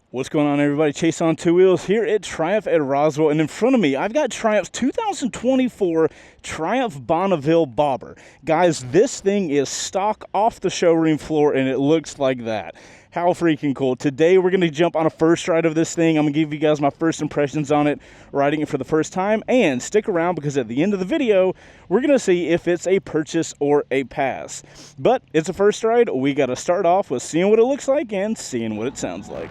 What's going on, everybody? Chase on Two Wheels here at Triumph at Roswell, and in front of me I've got Triumph's 2024 Triumph Bonneville Bobber. Guys, this thing is stock off the showroom floor and it looks like that. How freaking cool. Today we're going to jump on a first ride of this thing. I'm going to give you guys my first impressions on it, riding it for the first time, and stick around because at the end of the video we're going to see if it's a purchase or a pass. But it's a first ride. We got to start off with seeing what it looks like and seeing what it sounds like.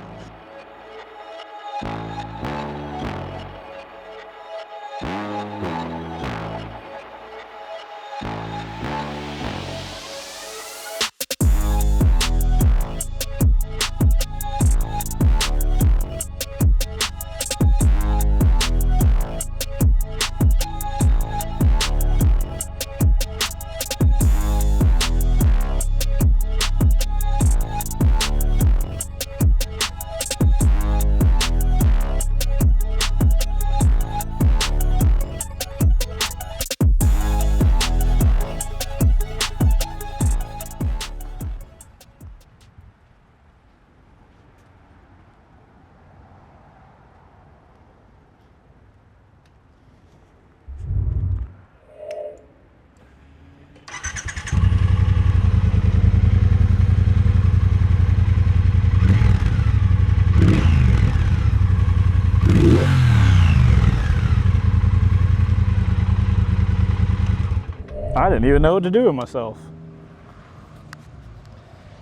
I didn't even know what to do with myself.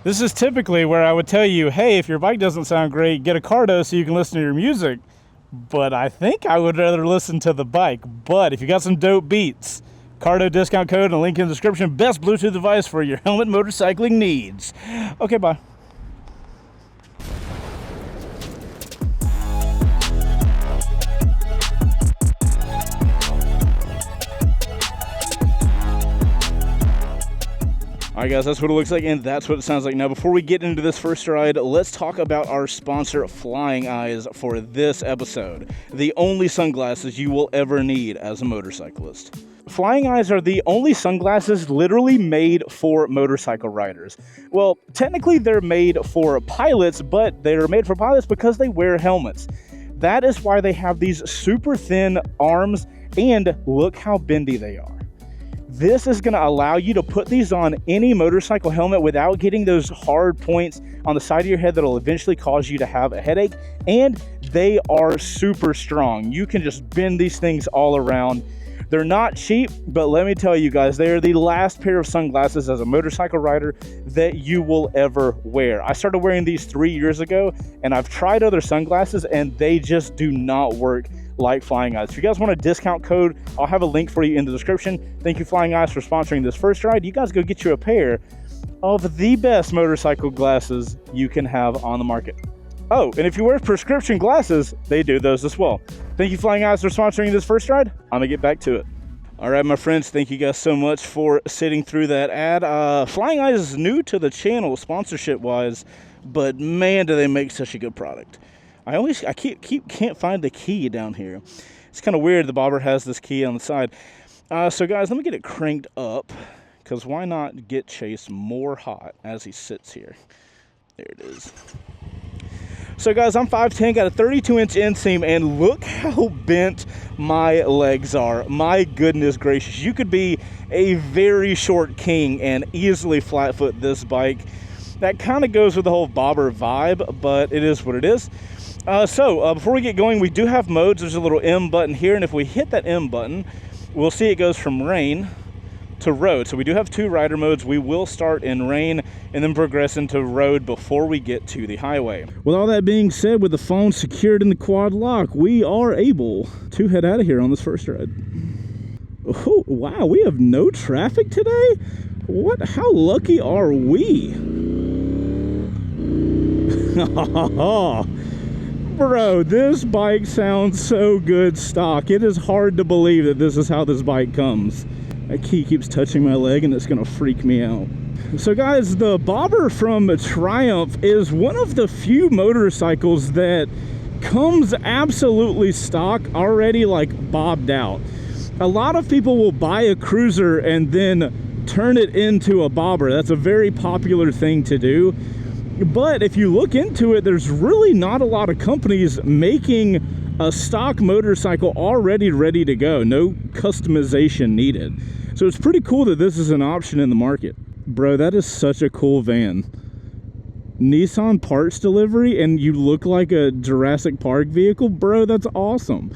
This is typically where I would tell you, hey, if your bike doesn't sound great, get a Cardo so you can listen to your music. But I think I would rather listen to the bike. But if you got some dope beats, Cardo discount code and link in the description. Best Bluetooth device for your helmet motorcycling needs. Okay, bye. Alright guys, that's what it looks like and that's what it sounds like. Now before we get into this first ride, let's talk about our sponsor, Flying Eyes, for this episode. The only sunglasses you will ever need as a motorcyclist. Flying Eyes are the only sunglasses literally made for motorcycle riders. Well, technically they're made for pilots, but they're made for pilots because they wear helmets. That is why they have these super thin arms, and look how bendy they are. This is going to allow you to put these on any motorcycle helmet without getting those hard points on the side of your head that will eventually cause you to have a headache. And they are super strong. You can just bend these things all around. They're not cheap, but let me tell you guys, they are the last pair of sunglasses as a motorcycle rider that you will ever wear. I started wearing these 3 years ago, and I've tried other sunglasses, and they just do not work like Flying Eyes. If you guys want a discount code, I'll have a link for you in the description. Thank you, Flying Eyes, for sponsoring this first ride. You guys go get you a pair of the best motorcycle glasses you can have on the market. Oh, and if you wear prescription glasses, they do those as well. Thank you, Flying Eyes, for sponsoring this first ride. I'm gonna get back to it. All right, my friends, thank you guys so much for sitting through that ad. Flying Eyes is new to the channel sponsorship-wise, but man, do they make such a good product. I can't find the key down here. It's kind of weird. The bobber has this key on the side. So guys, let me get it cranked up, because why not get Chase more hot as he sits here? There it is. So guys, I'm 5'10", got a 32-inch inseam, and look how bent my legs are. My goodness gracious. You could be a very short king and easily flat foot this bike. That kind of goes with the whole bobber vibe, but it is what it is. Before we get going, we do have modes. There's a little M button here, and if we hit that M button, we'll see it goes from rain to road. So we do have two rider modes. We will start in rain and then progress into road before we get to the highway. With all that being said, with the phone secured in the quad lock, we are able to head out of here on this first ride. Oh, wow, we have no traffic today? What? How lucky are we? Bro, this bike sounds so good stock. It is hard to believe that this is how this bike comes. That key keeps touching my leg and it's gonna freak me out. So guys, the bobber from Triumph is one of the few motorcycles that comes absolutely stock already, like bobbed out. A lot of people will buy a cruiser and then turn it into a bobber. That's a very popular thing to do. But if you look into it, there's really not a lot of companies making a stock motorcycle already ready to go. No customization needed. So it's pretty cool that this is an option in the market. Bro, that is such a cool van. Nissan parts delivery, and you look like a Jurassic Park vehicle? Bro, that's awesome.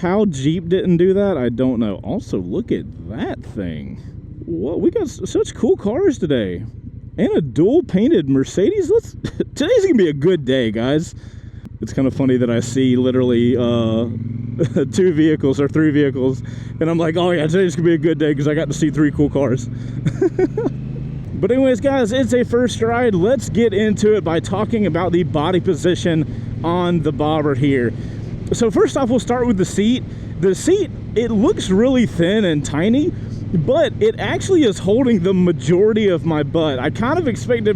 How Jeep didn't do that, I don't know. Also, look at that thing. Whoa, we got such cool cars today. And a dual painted Mercedes. Today's gonna be a good day, guys. It's kind of funny that I see literally 2 vehicles or 3 vehicles, and I'm like, oh yeah, today's gonna be a good day because I got to see 3 cool cars. But anyways, guys, it's a first ride. Let's get into it by talking about the body position on the bobber here. So first off, we'll start with the seat. The seat, it looks really thin and tiny, but it actually is holding the majority of my butt. I kind of expected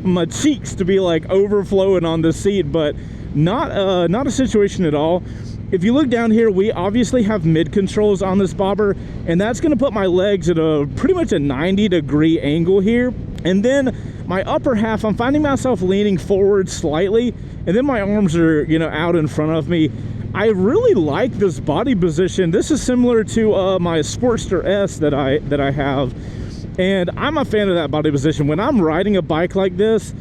my cheeks to be like overflowing on the seat, but not a situation at all. If you look down here, we obviously have mid controls on this bobber, and that's going to put my legs at a pretty much a 90-degree angle here. And then my upper half, I'm finding myself leaning forward slightly, and then my arms are, you know, out in front of me. I really like this body position. This is similar to my Sportster S that I have, and I'm a fan of that body position. When I'm riding a bike like this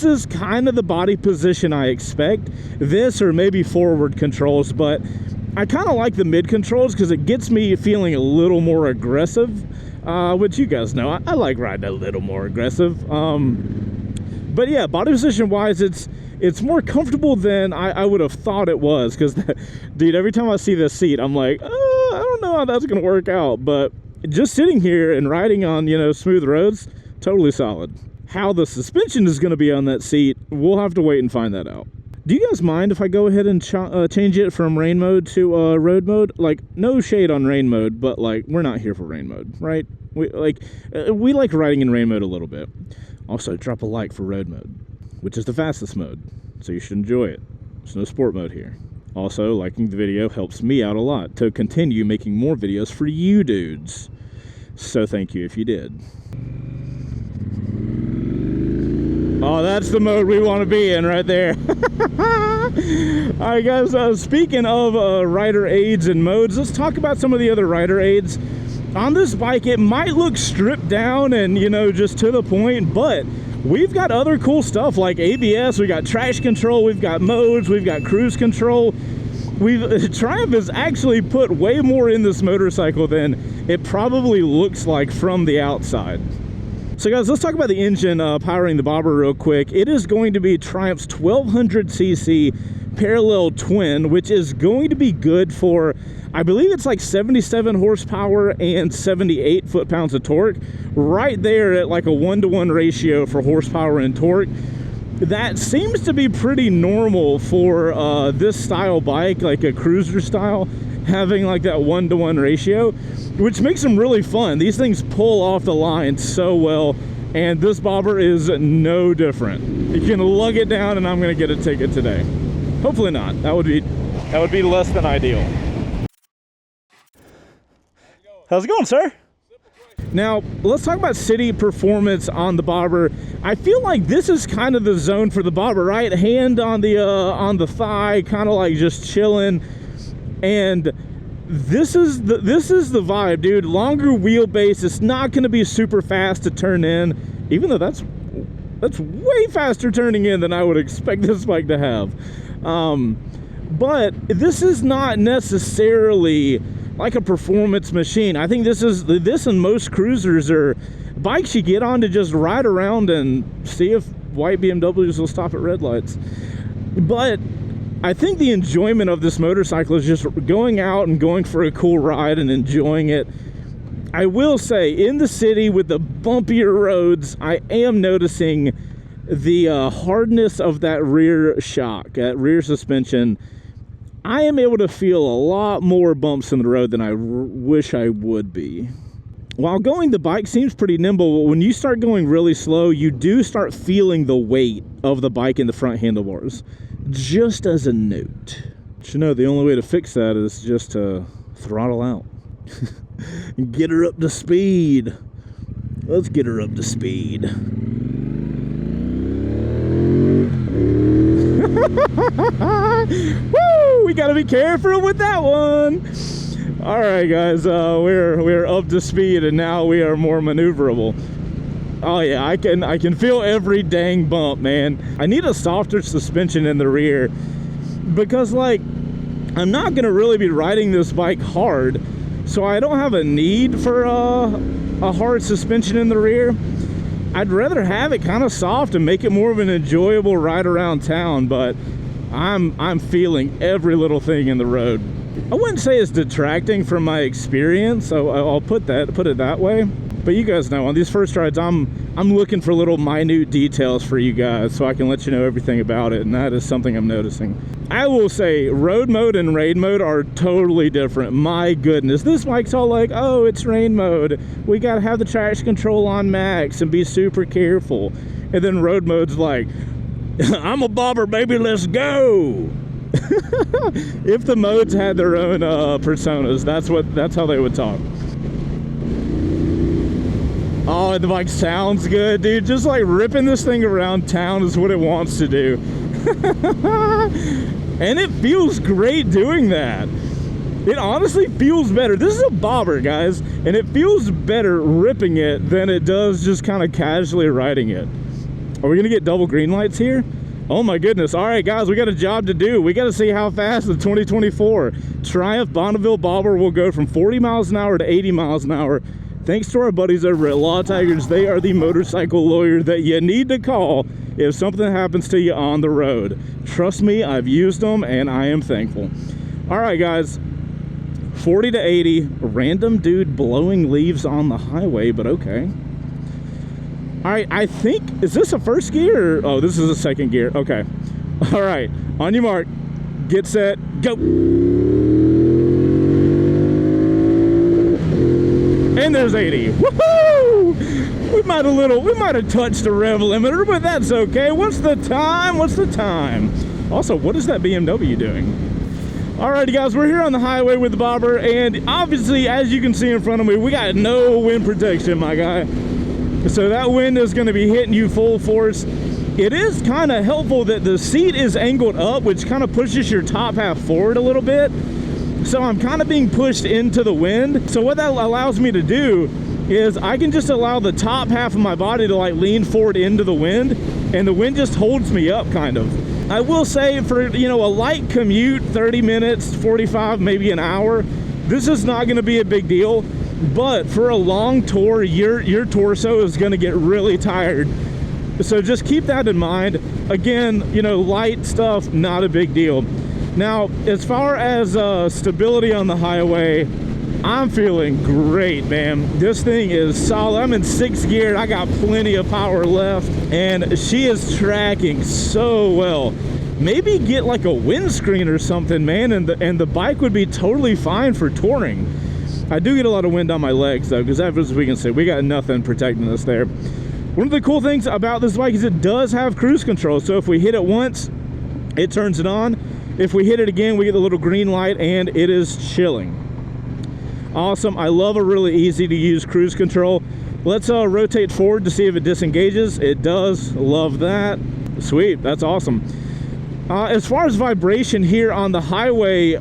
is kind of the body position I expect. This or maybe forward controls, but I kind of like the mid controls because it gets me feeling a little more aggressive, which you guys know, I like riding a little more aggressive. But yeah, body position wise, it's more comfortable than I would have thought it was, because dude, every time I see this seat, I'm like, oh, I don't know how that's gonna work out. But just sitting here and riding on, you know, smooth roads, totally solid. How the suspension is going to be on that seat, we'll have to wait and find that out. Do you guys mind if I go ahead and change it from rain mode to road mode? Like, no shade on rain mode, but like, we're not here for rain mode, right? We like riding in rain mode a little bit. Also, drop a like for road mode, which is the fastest mode, so you should enjoy it. There's no sport mode here. Also, liking the video helps me out a lot to continue making more videos for you dudes. So thank you if you did. Oh, that's the mode we want to be in right there. All right, guys, speaking of rider aids and modes, let's talk about some of the other rider aids. On this bike, it might look stripped down and, you know, just to the point, but we've got other cool stuff like ABS, we've got traction control, we've got modes, we've got cruise control. Triumph has actually put way more in this motorcycle than it probably looks like from the outside. So guys, let's talk about the engine powering the bobber real quick. It is going to be Triumph's 1200cc parallel twin, which is going to be good for, I believe it's like 77 horsepower and 78 foot-pounds of torque. Right there at like a 1-to-1 ratio for horsepower and torque. That seems to be pretty normal for this style bike, like a cruiser style, having like that 1-to-1 ratio, which makes them really fun. These things pull off the line so well, and this bobber is no different. You can lug it down, and I'm gonna get a ticket today. Hopefully not. That would be less than ideal. How's it going, sir? Now, let's talk about city performance on the bobber. I feel like this is kind of the zone for the bobber, right? Hand on the thigh, kind of like just chilling. And this is the vibe, dude. Longer wheelbase. It's not going to be super fast to turn in, even though that's way faster turning in than I would expect this bike to have. But this is not necessarily like a performance machine. I think this and most cruisers are bikes you get on to just ride around and see if white BMWs will stop at red lights. But I think the enjoyment of this motorcycle is just going out and going for a cool ride and enjoying it. I will say, in the city with the bumpier roads, I am noticing the hardness of that rear shock, that rear suspension. I am able to feel a lot more bumps in the road than I wish I would be. While going, the bike seems pretty nimble, but when you start going really slow, you do start feeling the weight of the bike in the front handlebars. Just as a note. But you know, the only way to fix that is just to throttle out. Get her up to speed. Let's get her up to speed. Woo! We gotta be careful with that one. All right, guys, we're up to speed, and now we are more maneuverable. Oh yeah, I can feel every dang bump, man. I need a softer suspension in the rear because, like, I'm not gonna really be riding this bike hard, so I don't have a need for a hard suspension in the rear. I'd rather have it kind of soft and make it more of an enjoyable ride around town, but I'm feeling every little thing in the road. I wouldn't say it's detracting from my experience, so I'll put it that way. But you guys know, on these first rides, I'm looking for little minute details for you guys so I can let you know everything about it, and that is something I'm noticing. I will say road mode and rain mode are totally different. My goodness, this bike's all like, oh, it's rain mode. We gotta have the traction control on max and be super careful. And then road mode's like, I'm a bobber, baby, let's go. If the modes had their own personas, that's how they would talk. Oh, and the bike sounds good, dude. Just like ripping this thing around town is what it wants to do. And it feels great doing that. It honestly feels better. This is a bobber, guys, and it feels better ripping it than it does just kind of casually riding it. Are we gonna get double green lights here? Oh my goodness. All right, guys, we got a job to do. We got to see how fast the 2024 Triumph Bonneville bobber will go from 40 miles an hour to 80 miles an hour. Thanks to our buddies over at Law Tigers. They are the motorcycle lawyer that you need to call if something happens to you on the road. Trust me, I've used them and I am thankful. All right, guys, 40 to 80, random dude blowing leaves on the highway, but okay. All right, I think, is this a first gear? Oh, this is a second gear. Okay. All right, on your mark, get set, go. And there's 80. Woohoo! We might have touched the rev limiter, but that's okay. What's the time? What's the time? Also, what is that BMW doing? Alrighty, guys, we're here on the highway with the bobber, and obviously, as you can see in front of me, we got no wind protection, my guy. So that wind is going to be hitting you full force. It is kind of helpful that the seat is angled up, which kind of pushes your top half forward a little bit. So I'm kind of being pushed into the wind. So what that allows me to do is I can just allow the top half of my body to like lean forward into the wind, and the wind just holds me up kind of. I will say for, you know, a light commute, 30 minutes, 45, maybe an hour, this is not going to be a big deal. But for a long tour, your torso is going to get really tired. So just keep that in mind. Again, you know, light stuff, not a big deal. Now, as far as stability on the highway, I'm feeling great, man. This thing is solid. I'm in 6th gear. I got plenty of power left, and she is tracking so well. Maybe get like a windscreen or something, man, and the bike would be totally fine for touring. I do get a lot of wind on my legs, though, because as we can see, we got nothing protecting us there. One of the cool things about this bike is it does have cruise control. So if we hit it once, it turns it on. If we hit it again, we get the little green light, and it is chilling. Awesome. I love a really easy to use cruise control. Let's rotate forward to see if it disengages. It does. Love that. Sweet. That's awesome. As far as vibration here on the highway,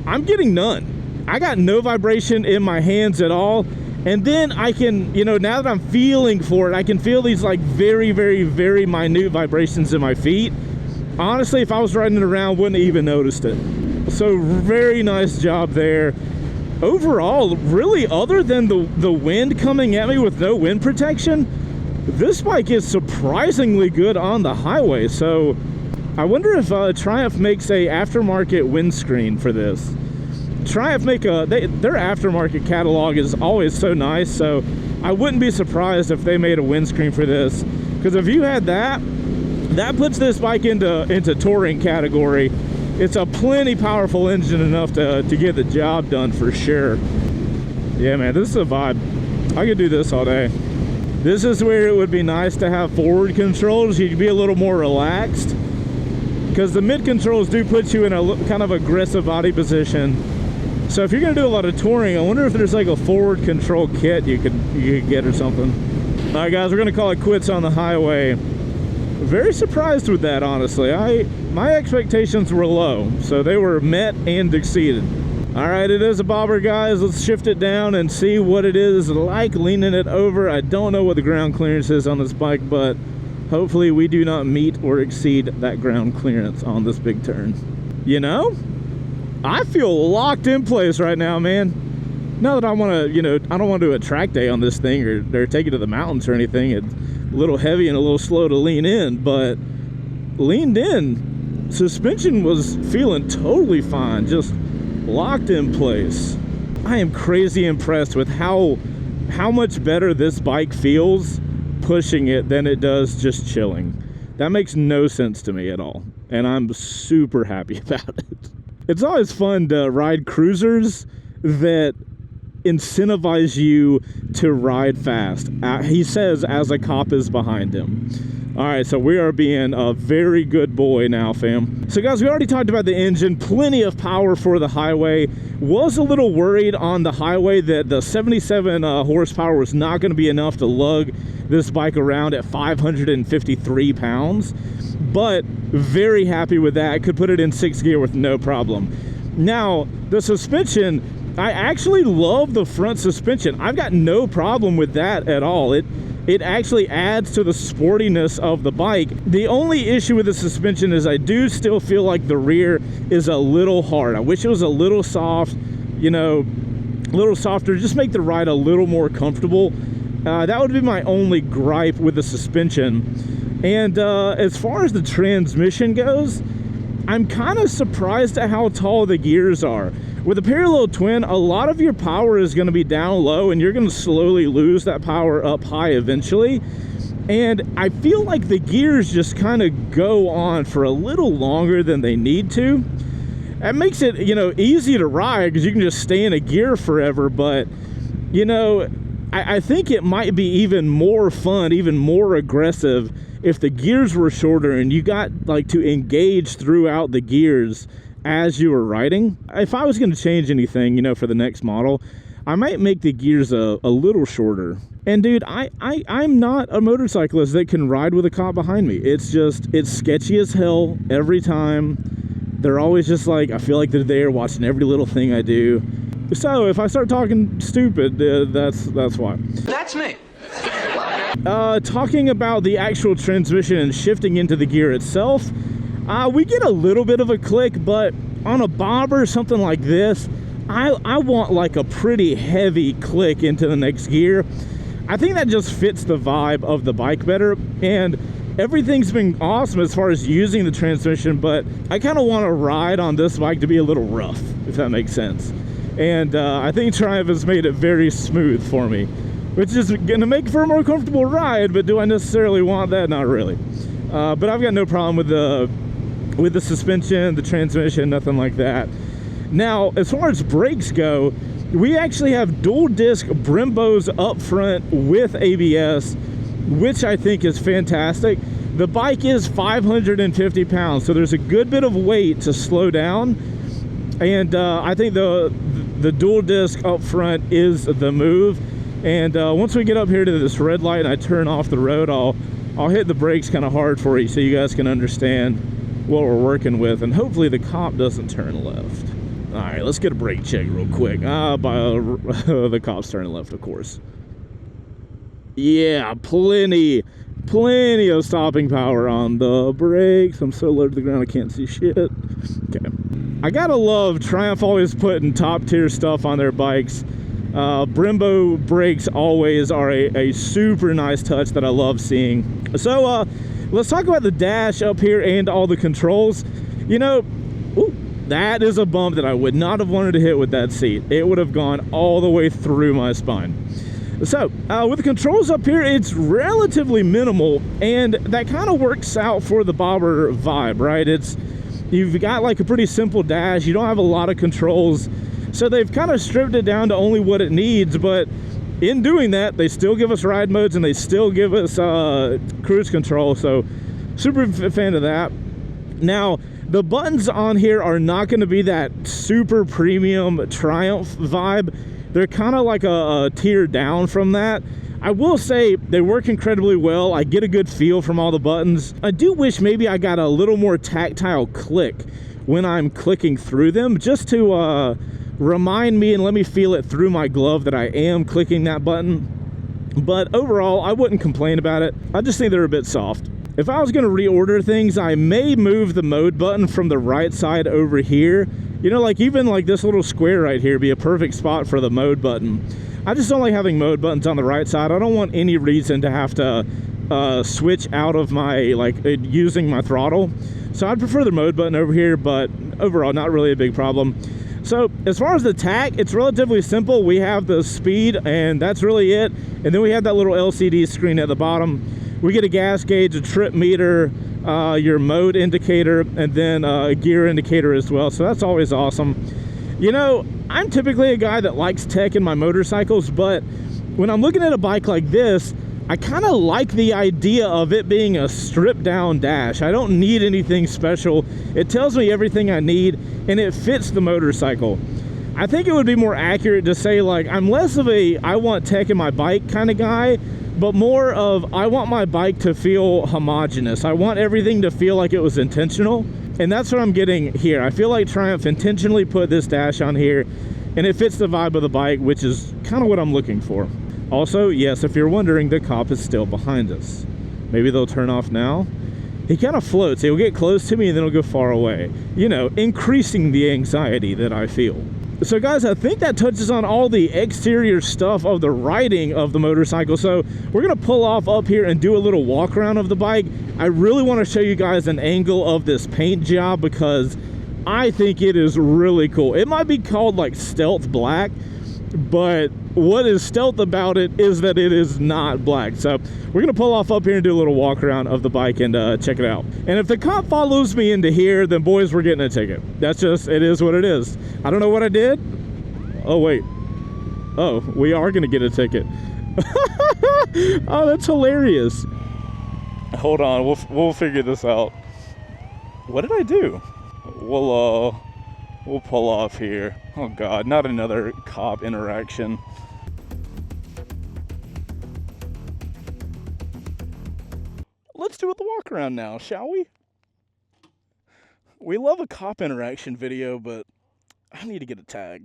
I'm getting none. I got no vibration in my hands at all. And then I can, you know, now that I'm feeling for it, I can feel these like very, very, very minute vibrations in my feet. Honestly, if I was riding it around, wouldn't have even noticed it. So very nice job there. Overall, really, other than the wind coming at me with no wind protection, this bike is surprisingly good on the highway. So I wonder if Triumph makes a aftermarket windscreen for this. Triumph their aftermarket catalog is always so nice, so I wouldn't be surprised if they made a windscreen for this, because if you had that puts this bike into touring category. It's a plenty powerful engine enough to get the job done for sure. Yeah, man, this is a vibe. I could do this all day. This is where it would be nice to have forward controls. You'd be a little more relaxed, because the mid controls do put you in a kind of aggressive body position. So if you're gonna do a lot of touring, I wonder if there's like a forward control kit you could get or something. All right, guys, we're gonna call it quits on the highway. Very surprised with that, honestly. my expectations were low, so they were met and exceeded. All right, it is a bobber, guys. Let's shift it down and see what it is like leaning it over. I don't know what the ground clearance is on this bike, but hopefully we do not meet or exceed that ground clearance on this big turn. You know, I feel locked in place right now, man. Not that I want to, you know, I don't want to do a track day on this thing or take it to the mountains or anything. It's a little heavy and a little slow to lean in, but leaned in. Suspension was feeling totally fine, just locked in place. I am crazy impressed with how much better this bike feels pushing it than it does just chilling. That makes no sense to me at all, and I'm super happy about it. It's always fun to ride cruisers that incentivize you to ride fast. He says as a cop is behind him. All right, so we are being a very good boy now, fam. So guys, we already talked about the engine, plenty of power for the highway. Was a little worried on the highway that the 77 horsepower was not gonna be enough to lug this bike around at 553 pounds, but very happy with that. Could put it in 6th gear with no problem. Now, the suspension, I actually love the front suspension. I've got no problem with that at all. It actually adds to the sportiness of the bike. The only issue with the suspension is I do still feel like the rear is a little hard. I wish it was a little soft, you know, a little softer, just make the ride a little more comfortable. That would be my only gripe with the suspension. And as far as the transmission goes, I'm kind of surprised at how tall the gears are. With a parallel twin, a lot of your power is going to be down low, and you're going to slowly lose that power up high eventually. And I feel like the gears just kind of go on for a little longer than they need to. That makes it, you know, easy to ride because you can just stay in a gear forever. But, you know, I think it might be even more fun, even more aggressive if the gears were shorter and you got like to engage throughout the gears as you were riding. If I was going to change anything, you know, for the next model, I might make the gears a little shorter. And dude, I'm not a motorcyclist that can ride with a cop behind me. It's sketchy as hell every time. They're always just like, I feel like they're there watching every little thing I do. So if I start talking stupid, that's why. That's me. Talking about the actual transmission and shifting into the gear itself, we get a little bit of a click, but on a bobber or something like this, I want like a pretty heavy click into the next gear. I think that just fits the vibe of the bike better, and everything's been awesome as far as using the transmission, but I kind of want to ride on this bike to be a little rough, if that makes sense. And I think Triumph has made it very smooth for me, which is going to make for a more comfortable ride, but do I necessarily want that? Not really. But I've got no problem with the suspension, the transmission, nothing like that. Now, as far as brakes go, we actually have dual disc Brembos up front with ABS, which I think is fantastic. The bike is 550 pounds, so there's a good bit of weight to slow down. And I think the dual disc up front is the move. And once we get up here to this red light and I turn off the road, I'll hit the brakes kind of hard for you so you guys can understand what we're working with, and hopefully the cop doesn't turn left. All right, let's get a brake check real quick. The cop's turning left, of course. Yeah, plenty of stopping power on the brakes. I'm so low to the ground I can't see shit. Okay. I gotta love Triumph always putting top tier stuff on their bikes. Brembo brakes always are a super nice touch that I love seeing. So let's talk about the dash up here and all the controls. You know, ooh, that is a bump that I would not have wanted to hit with that seat. It would have gone all the way through my spine. So with the controls up here, it's relatively minimal, and that kind of works out for the bobber vibe, right? You've got like a pretty simple dash. You don't have a lot of controls. So they've kind of stripped it down to only what it needs, but in doing that, they still give us ride modes and they still give us cruise control. So super fan of that. Now, the buttons on here are not going to be that super premium Triumph vibe. They're kind of like a tier down from that. I will say they work incredibly well. I get a good feel from all the buttons. I do wish maybe I got a little more tactile click when I'm clicking through them, just to remind me and let me feel it through my glove that I am clicking that button. But overall, I wouldn't complain about it. I just think they're a bit soft. If I was going to reorder things, I may move the mode button from the right side over here. You know, like even like this little square right here would be a perfect spot for the mode button. I just don't like having mode buttons on the right side. I don't want any reason to have to switch out of my, like, using my throttle. So I'd prefer the mode button over here, but overall, not really a big problem. So as far as the tack, it's relatively simple. We have the speed, and that's really it. And then we have that little LCD screen at the bottom. We get a gas gauge, a trip meter, your mode indicator, and then a gear indicator as well. So that's always awesome. You know, I'm typically a guy that likes tech in my motorcycles, but when I'm looking at a bike like this, I kind of like the idea of it being a stripped down dash. I don't need anything special. It tells me everything I need, and it fits the motorcycle. I think it would be more accurate to say, like, I'm less of a I want tech in my bike kind of guy, but more of I want my bike to feel homogeneous. I want everything to feel like it was intentional, and that's what I'm getting here. I feel like Triumph intentionally put this dash on here, and it fits the vibe of the bike, which is kind of what I'm looking for. Also, yes, if you're wondering, the cop is still behind us. Maybe they'll turn off now. He kind of floats. He'll get close to me and then he'll go far away. You know, increasing the anxiety that I feel. So guys, I think that touches on all the exterior stuff of the riding of the motorcycle. So we're gonna pull off up here and do a little walk around of the bike. I really want to show you guys an angle of this paint job because I think it is really cool. It might be called like stealth black, but what is stealth about it is that it is not black. So we're gonna pull off up here and do a little walk around of the bike and check it out. And if the cop follows me into here, then boys, we're getting a ticket. That's just, it is what it is. I don't know what I did. Oh wait, oh, we are gonna get a ticket. Oh, that's hilarious. Hold on, we'll figure this out. What did I do? We'll pull off here. Oh God, not another cop interaction. Let's do the walk around now, shall we? We love a cop interaction video, but I need to get a tag.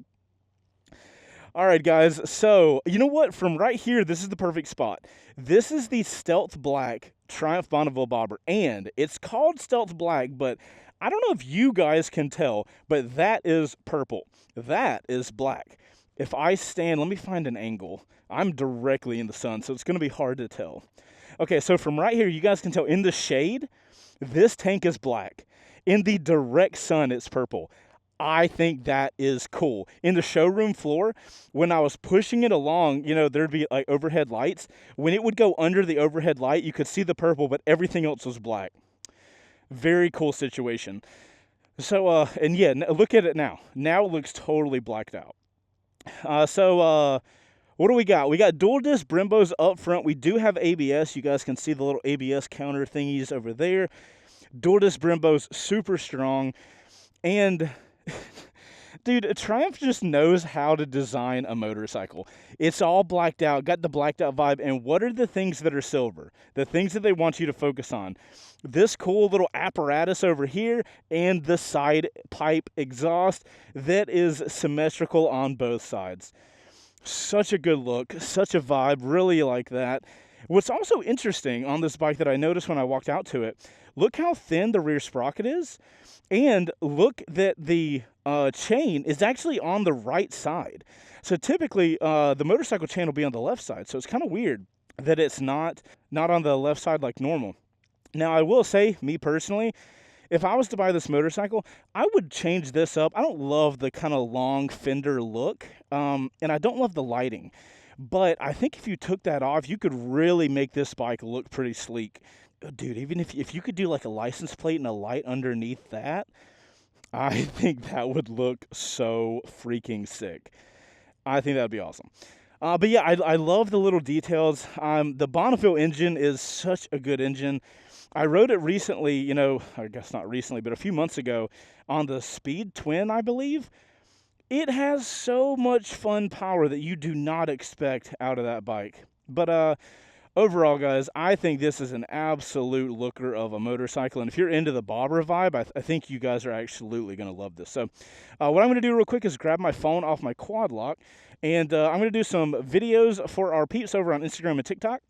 All right, guys, so you know what? From right here, this is the perfect spot. This is the Stealth Black Triumph Bonneville bobber, and it's called Stealth Black, but I don't know if you guys can tell, but that is purple. That is black. If I stand, let me find an angle. I'm directly in the sun, so it's going to be hard to tell. Okay, so from right here, you guys can tell in the shade, this tank is black. In the direct sun, it's purple. I think that is cool. In the showroom floor, when I was pushing it along, you know, there'd be like overhead lights. When it would go under the overhead light, you could see the purple, but everything else was black. Very cool situation. So, and yeah, look at it now. Now it looks totally blacked out. What do we got? We got dual disc Brembos up front. We do have ABS. You guys can see the little ABS counter thingies over there. Dual disc Brembos, super strong. And dude, Triumph just knows how to design a motorcycle. It's all blacked out, got the blacked out vibe. And what are the things that are silver? The things that they want you to focus on. This cool little apparatus over here and the side pipe exhaust that is symmetrical on both sides. Such a good look, such a vibe, really like that. What's also interesting on this bike that I noticed when I walked out to it, look how thin the rear sprocket is, and look that the chain is actually on the right side. So typically, the motorcycle chain will be on the left side, so it's kind of weird that it's not on the left side like normal. Now, I will say, me personally, if I was to buy this motorcycle, I would change this up. I don't love the kind of long fender look, and I don't love the lighting. But I think if you took that off, you could really make this bike look pretty sleek. Dude, even if you could do like a license plate and a light underneath that, I think that would look so freaking sick. I think that would be awesome. But yeah, I love the little details. The Bonneville engine is such a good engine. I rode it recently, you know, I guess not recently, but a few months ago on the Speed Twin, I believe. It has so much fun power that you do not expect out of that bike. But overall, guys, I think this is an absolute looker of a motorcycle. And if you're into the bobber vibe, I think you guys are absolutely going to love this. So what I'm going to do real quick is grab my phone off my quad lock, and I'm going to do some videos for our peeps over on Instagram and TikTok.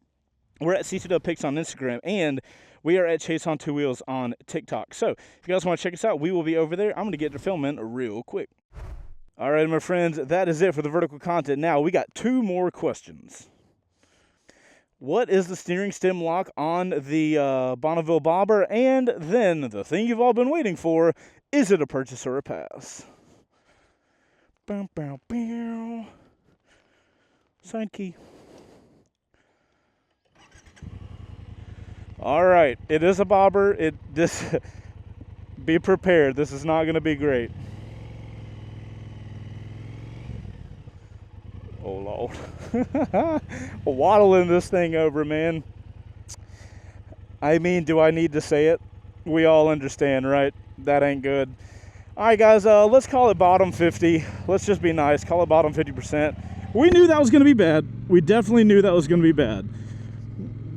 We're at C2WPics on Instagram, and we are at Chaseontwowheels on TikTok. So if you guys want to check us out, we will be over there. I'm going to get to filming real quick. All right, my friends, that is it for the vertical content. Now, we got 2 more questions. What is the steering stem lock on the Bonneville bobber? And then the thing you've all been waiting for, is it a purchase or a pass? Bow, bow, bow. Side key. All right, it is a bobber. Be prepared. This is not going to be great. Oh, Lord. Waddling this thing over, man. I mean, do I need to say it? We all understand, right? That ain't good. All right, guys, let's call it bottom 50. Let's just be nice. Call it bottom 50%. We knew that was going to be bad. We definitely knew that was going to be bad.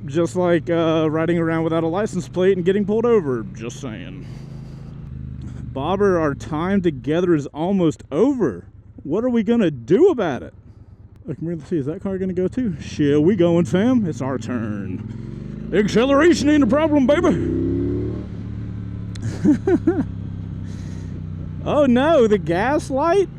Just like riding around without a license plate and getting pulled over. Just saying. Bobber, our time together is almost over. What are we going to do about it? Look, let's see, is that car going to go too? Shit, we going, fam. It's our turn. Acceleration ain't a problem, baby. Oh, no, the gas light?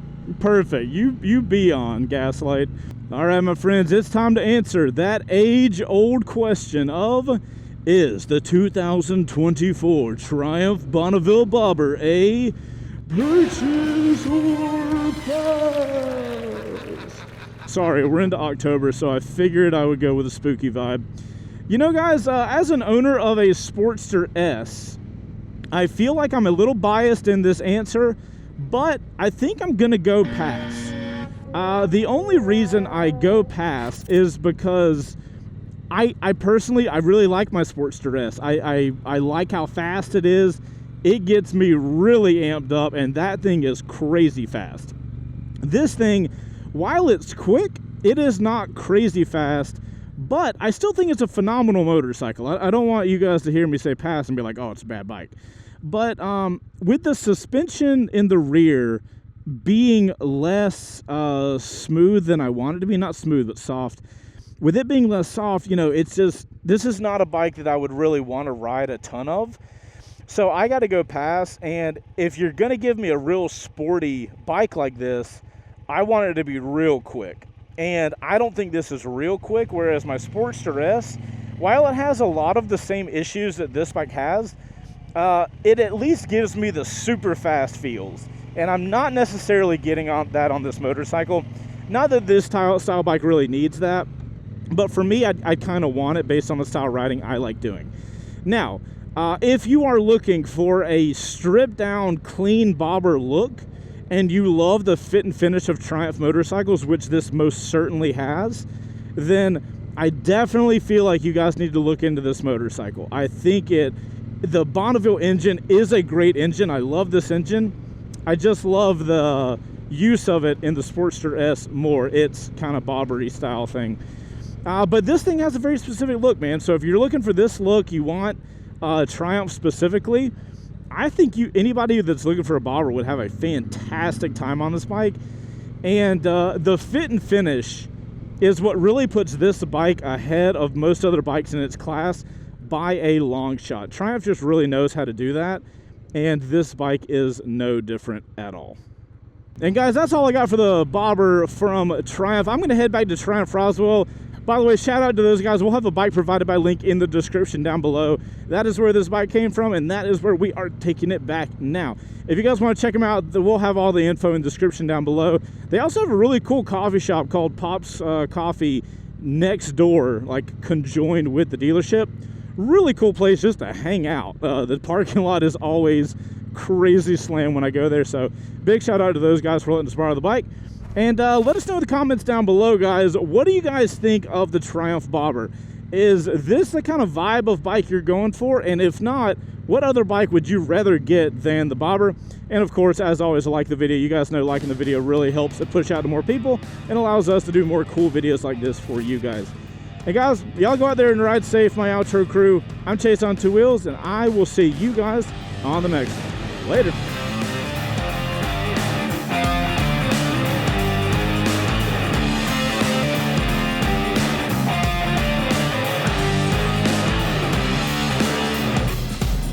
Perfect. You be on, gaslight. All right, my friends, it's time to answer that age-old question of, is the 2024 Triumph Bonneville bobber a purchase or pass? Sorry, we're into October, so I figured I would go with a spooky vibe. You know, guys, as an owner of a Sportster S, I feel like I'm a little biased in this answer, but I think I'm going to go pass. The only reason I go pass is because I personally, I really like my Sportster S. I like how fast it is. It gets me really amped up, and that thing is crazy fast. This thing, while it's quick, it is not crazy fast, but I still think it's a phenomenal motorcycle. I don't want you guys to hear me say pass and be like, oh, it's a bad bike. But with the suspension in the rear being less smooth than I want it to be, not smooth, but soft, with it being less soft, you know, it's just, this is not a bike that I would really want to ride a ton of. So I got to go pass, and if you're going to give me a real sporty bike like this, I want it to be real quick. And I don't think this is real quick, whereas my Sportster S, while it has a lot of the same issues that this bike has, it at least gives me the super fast feels. And I'm not necessarily getting on that on this motorcycle. Not that this style bike really needs that, but for me, I kind of want it based on the style riding I like doing. Now, if you are looking for a stripped down, clean bobber look, and you love the fit and finish of Triumph motorcycles, which this most certainly has, then I definitely feel like you guys need to look into this motorcycle. I think the Bonneville engine is a great engine. I love this engine. I just love the use of it in the Sportster S more. It's kind of bobbery style thing. But this thing has a very specific look, man. So if you're looking for this look, you want Triumph specifically, I think anybody that's looking for a bobber would have a fantastic time on this bike. And the fit and finish is what really puts this bike ahead of most other bikes in its class by a long shot. Triumph just really knows how to do that, and this bike is no different at all. And guys, that's all I got for the bobber from Triumph. I'm going to head back to Triumph Roswell. By the way, shout out to those guys. We'll have a bike provided by link in the description down below. That is where this bike came from, and that is where we are taking it back now. If you guys want to check them out, we'll have all the info in the description down below. They also have a really cool coffee shop called Pop's Coffee next door, like conjoined with the dealership. Really cool place just to hang out. The parking lot is always crazy slam when I go there, so big shout out to those guys for letting us borrow the bike. And let us know in the comments down below, guys, what do you guys think of the Triumph bobber? Is this the kind of vibe of bike you're going for? And if not, what other bike would you rather get than the bobber? And of course, as always, like the video. You guys know liking the video really helps it push out to more people and allows us to do more cool videos like this for you guys. Hey guys, y'all go out there and ride safe, my outro crew. I'm Chase on Two Wheels, and I will see you guys on the next one. Later.